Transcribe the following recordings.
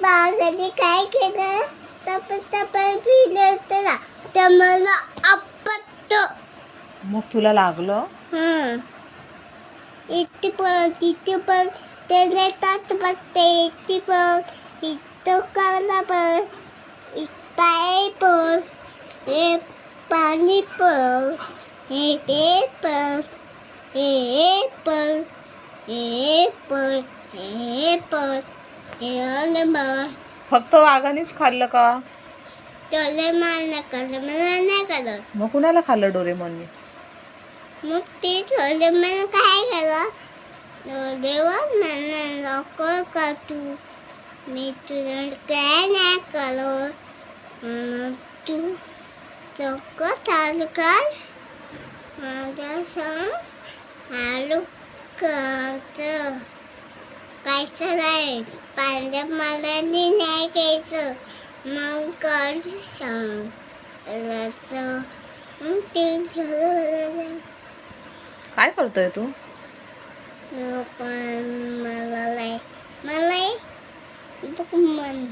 बागाने काय केलं पिलं तर तर मला आपत्त. मग तुला लागलं? इथे पण तिथे पण त्याला तात बसते इथे पण इथं काढला पण पाय पण हे पाणी पण हे पेपर हे पण हे पण हे पण हे पण फक्त वाघानेच खाल्लं का? डोरेमॉन नाही खाल्लं मला नाही खाल्लं. मग कुणाला खाल्लं डोरेमॉनने? मग ते डोरेमॉन काय केलं? देवा मला लवकर का तू मी तुला काय नाही केलं म्हणून तू लवकर चालू कर माझ्या सांग आलू काचं कायचं नाही पांढऱ्या मला नाही घ्यायचं मग कर सांग रसं मग ते झालं. काय करतोय तू? पण मला बघ मन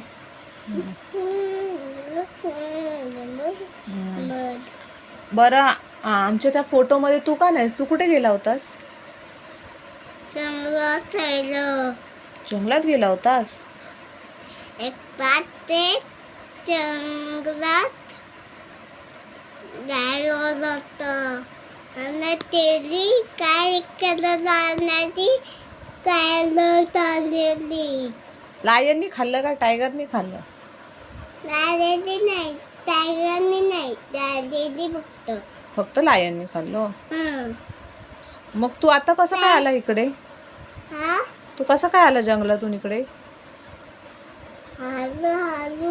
बरं आमच्या त्या फोटोमध्ये तू का नाहीस? तू कुठे गेला होतास? चांगलं ठेवलं. जंगलात गेला होतास? एक पाते जंगलात जायला होतं आणि तेली काय केलं जाण्याची काय चाललेली. लायननी खाल्लं का टायगरनी खाल्लं? दादाची नाही टायगरनी नाही दादाची फक्त लायननी खाल्लं. हं. मग तू आता कसं काय आला इकडे? हा तू कसं काय आला जंगलातून इकडे? हळू हळू